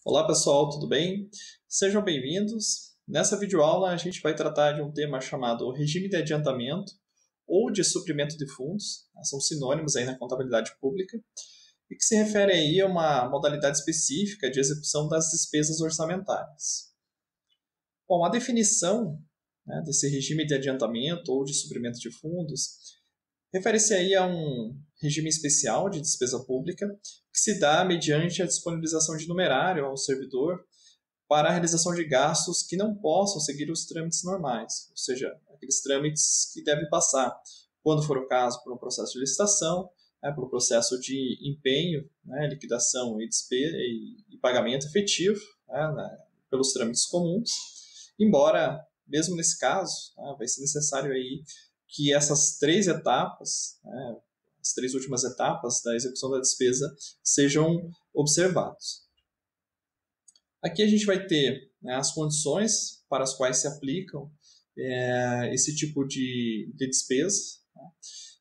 Olá pessoal, tudo bem? Sejam bem-vindos. Nessa videoaula a gente vai tratar de um tema chamado regime de adiantamento ou de suprimento de fundos, são sinônimos aí na contabilidade pública, e que se refere aí a uma modalidade específica de execução das despesas orçamentárias. Bom, a definição, desse regime de adiantamento ou de suprimento de fundos refere-se aí a um regime especial de despesa pública que se dá mediante a disponibilização de numerário ao servidor para a realização de gastos que não possam seguir os trâmites normais, ou seja, aqueles trâmites que devem passar, quando for o caso, por um processo de licitação, pelo processo de empenho, liquidação e pagamento efetivo, pelos trâmites comuns, embora, mesmo nesse caso, vai ser necessário aí que essas três etapas, as três últimas etapas da execução da despesa, sejam observados. Aqui a gente vai ter, as condições para as quais se aplicam esse tipo de despesa. Tá?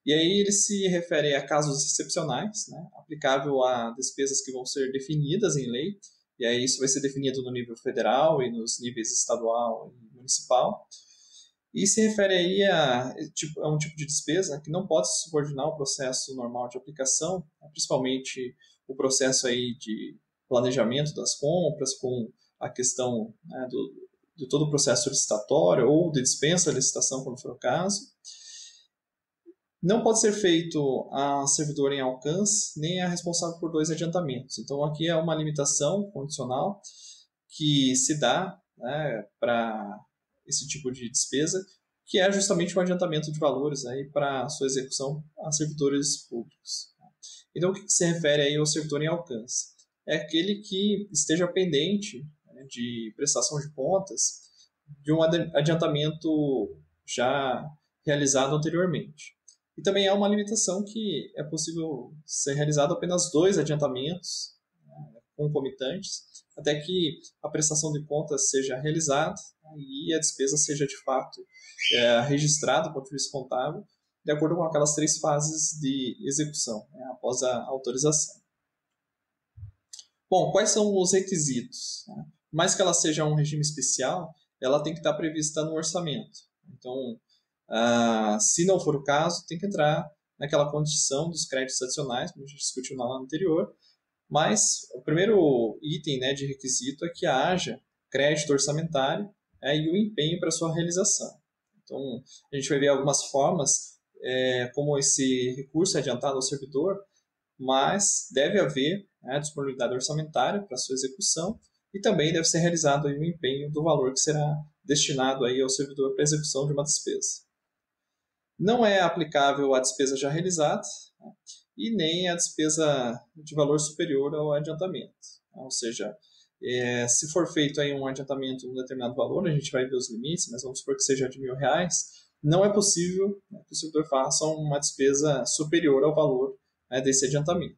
E aí ele se refere a casos excepcionais, aplicável a despesas que vão ser definidas em lei, e aí isso vai ser definido no nível federal e nos níveis estadual e municipal. E se refere aí a um tipo de despesa que não pode se subordinar ao processo normal de aplicação, principalmente o processo aí de planejamento das compras, com a questão de todo o processo licitatório ou de dispensa da licitação, quando for o caso. Não pode ser feito a servidor em alcance, nem a responsável por dois adiantamentos. Então, aqui é uma limitação condicional que se dá para esse tipo de despesa, que é justamente o adiantamento de valores para sua execução a servidores públicos. Então, o que se refere aí ao servidor em alcance? É aquele que esteja pendente de prestação de contas de um adiantamento já realizado anteriormente. E também há uma limitação que é possível ser realizado apenas dois adiantamentos concomitantes, até que a prestação de contas seja realizada e a despesa seja de fato registrada para o juiz contábil, de acordo com aquelas três fases de execução, após a autorização. Bom, quais são os requisitos? Por mais que ela seja um regime especial, ela tem que estar prevista no orçamento. Então, se não for o caso, tem que entrar naquela condição dos créditos adicionais, como a gente discutiu na aula anterior, mas o primeiro item de requisito é que haja crédito orçamentário e o empenho para sua realização. Então, a gente vai ver algumas formas como esse recurso é adiantado ao servidor, mas deve haver disponibilidade orçamentária para sua execução e também deve ser realizado aí o empenho do valor que será destinado aí ao servidor para a execução de uma despesa. Não é aplicável a despesa já realizada e nem a despesa de valor superior ao adiantamento. Ou seja, se for feito aí um adiantamento de um determinado valor, a gente vai ver os limites, mas vamos supor que seja de R$ 1.000, não é possível que o servidor faça uma despesa superior ao valor desse adiantamento.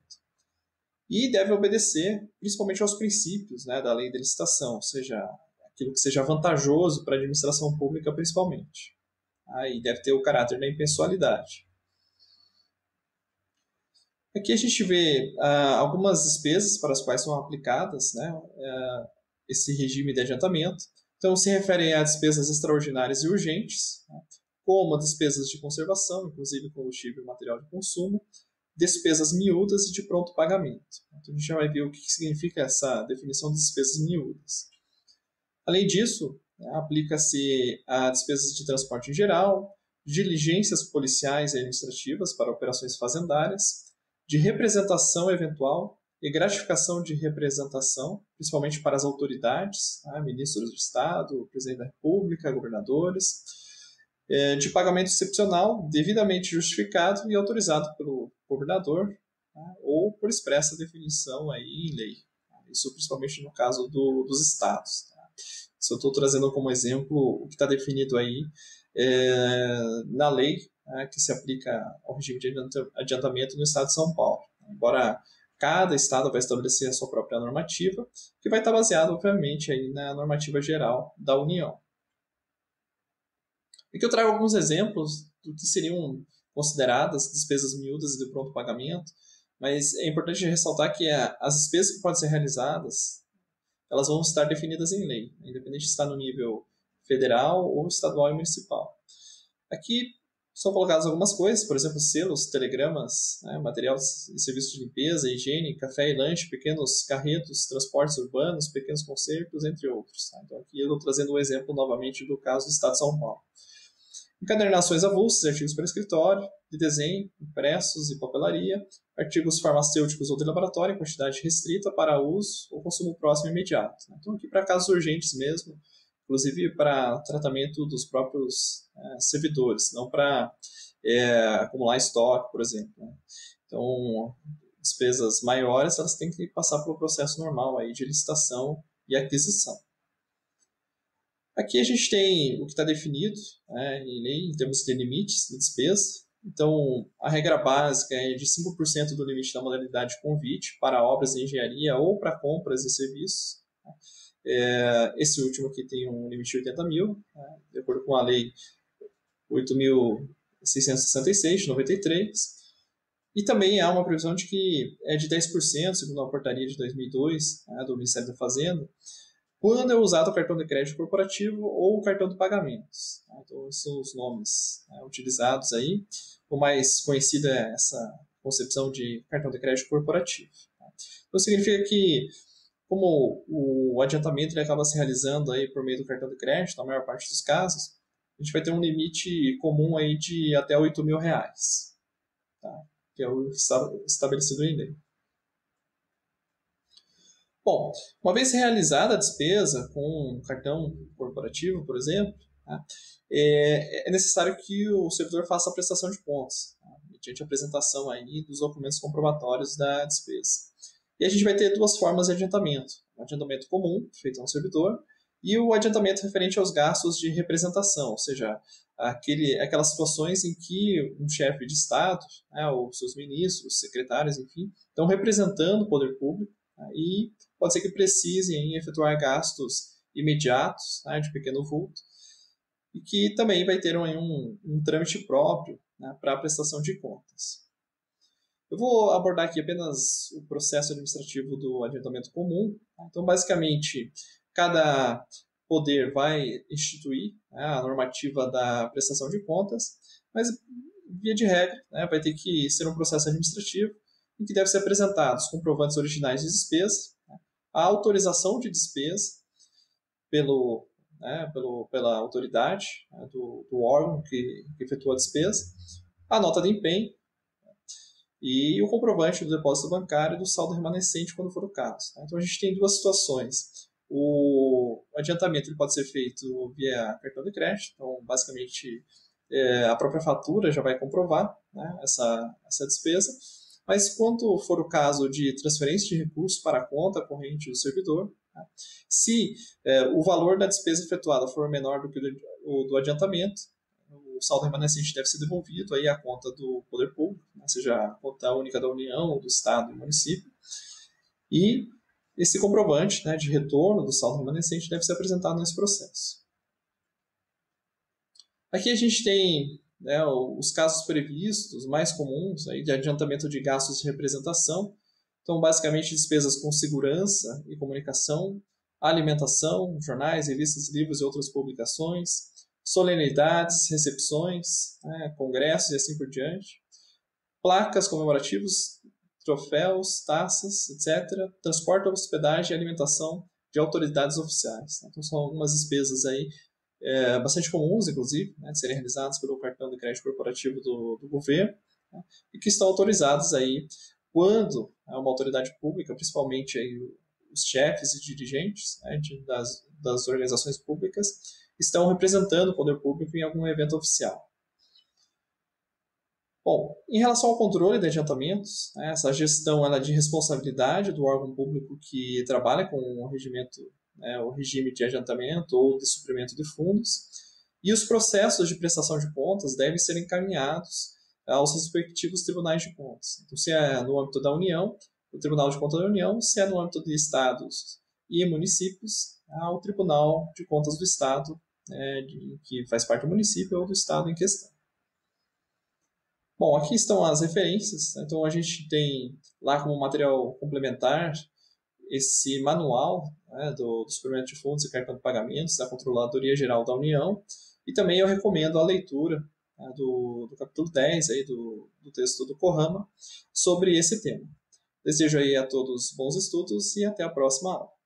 E deve obedecer principalmente aos princípios da lei de licitação, ou seja, aquilo que seja vantajoso para a administração pública principalmente. E deve ter o caráter da impessoalidade. Aqui a gente vê algumas despesas para as quais são aplicadas esse regime de adiantamento. Então, se refere a despesas extraordinárias e urgentes, como despesas de conservação, inclusive combustível e material de consumo, despesas miúdas e de pronto pagamento. Então, a gente já vai ver o que significa essa definição de despesas miúdas. Além disso, aplica-se a despesas de transporte em geral, diligências policiais e administrativas para operações fazendárias, de representação eventual e gratificação de representação, principalmente para as autoridades, ministros de Estado, presidente da República, governadores, de pagamento excepcional devidamente justificado e autorizado pelo governador ou por expressa definição aí em lei. Isso principalmente no caso dos estados. Se eu estou trazendo como exemplo o que está definido aí na lei que se aplica ao regime de adiantamento no estado de São Paulo. Embora cada estado vai estabelecer a sua própria normativa, que vai estar baseada, obviamente, aí na normativa geral da União. Aqui eu trago alguns exemplos do que seriam consideradas despesas miúdas e de pronto pagamento, mas é importante ressaltar que as despesas que podem ser realizadas elas vão estar definidas em lei, independente se está no nível federal ou estadual e municipal. Aqui são colocadas algumas coisas, por exemplo, selos, telegramas, né, material e serviços de limpeza, higiene, café e lanche, pequenos carretos, transportes urbanos, pequenos concertos, entre outros. Tá? Então aqui eu estou trazendo um exemplo novamente do caso do Estado de São Paulo. Encadernações avulsas, artigos para escritório, de desenho, impressos e papelaria, artigos farmacêuticos ou de laboratório em quantidade restrita para uso ou consumo próximo e imediato. Então aqui para casos urgentes mesmo, inclusive para tratamento dos próprios servidores, não para acumular estoque, por exemplo. Né? Então, despesas maiores, elas têm que passar pelo processo normal aí de licitação e aquisição. Aqui a gente tem o que está definido em lei, em termos de limites de despesa. Então, a regra básica é de 5% do limite da modalidade de convite para obras de engenharia ou para compras e serviços. Esse último aqui tem um limite de 80 mil, de acordo com a lei 8.666, de 93. E também há uma previsão de que é de 10%, segundo a portaria de 2002, do Ministério da Fazenda, quando é usado o cartão de crédito corporativo ou o cartão de pagamentos. Então, esses são os nomes utilizados aí. O mais conhecido é essa concepção de cartão de crédito corporativo. Então, significa que, como o adiantamento ele acaba se realizando aí por meio do cartão de crédito, na maior parte dos casos, a gente vai ter um limite comum aí de até R$8.000, tá? Que é o estabelecido em lei. Bom, uma vez realizada a despesa com um cartão corporativo, por exemplo, tá, é necessário que o servidor faça a prestação de contas, tá, mediante a apresentação aí dos documentos comprobatórios da despesa. E a gente vai ter duas formas de adiantamento. O adiantamento comum, feito ao servidor, e o adiantamento referente aos gastos de representação, ou seja, aquelas situações em que um chefe de Estado, ou seus ministros, secretários, enfim, estão representando o poder público, e pode ser que precisem efetuar gastos imediatos, de pequeno vulto, e que também vai ter um trâmite próprio para a prestação de contas. Eu vou abordar aqui apenas o processo administrativo do adiantamento comum. Então, basicamente, cada poder vai instituir a normativa da prestação de contas, mas, via de regra, vai ter que ser um processo administrativo em que deve ser apresentados comprovantes originais de despesa, a autorização de despesa pela autoridade do órgão que efetua a despesa, a nota de empenho e o comprovante do depósito bancário e do saldo remanescente, quando for o caso. Então, a gente tem duas situações. O adiantamento ele pode ser feito via cartão de crédito, então, basicamente, a própria fatura já vai comprovar essa despesa. Mas quando for o caso de transferência de recursos para a conta corrente do servidor, se o valor da despesa efetuada for menor do que o do adiantamento, o saldo remanescente deve ser devolvido aí à conta do poder público, seja a conta única da União, do Estado e do município. E esse comprovante de retorno do saldo remanescente deve ser apresentado nesse processo. Aqui a gente tem os casos previstos mais comuns aí de adiantamento de gastos de representação. Então, basicamente, despesas com segurança e comunicação, alimentação, jornais, revistas, livros e outras publicações, solenidades, recepções, congressos e assim por diante, placas comemorativos, troféus, taças, etc., transporte, hospedagem e alimentação de autoridades oficiais. Então, são algumas despesas aí bastante comuns, inclusive, de serem realizados pelo cartão de crédito corporativo do governo, e que estão autorizados aí quando uma autoridade pública, principalmente aí os chefes e dirigentes das organizações públicas, estão representando o poder público em algum evento oficial. Bom, em relação ao controle de adiantamentos, essa gestão ela é de responsabilidade do órgão público que trabalha com o regime de adiantamento ou de suprimento de fundos, e os processos de prestação de contas devem ser encaminhados aos respectivos tribunais de contas. Então, se é no âmbito da União, o Tribunal de Contas da União; se é no âmbito de estados e municípios, ao Tribunal de Contas do Estado, que faz parte do município ou do estado em questão. Bom, aqui estão as referências. Então, a gente tem lá como material complementar esse manual, né, do suprimento de fundos e cartão de pagamentos da Controladoria Geral da União, e também eu recomendo a leitura, né, do capítulo 10 aí do texto do COHAMA sobre esse tema. Desejo aí a todos bons estudos e até a próxima aula.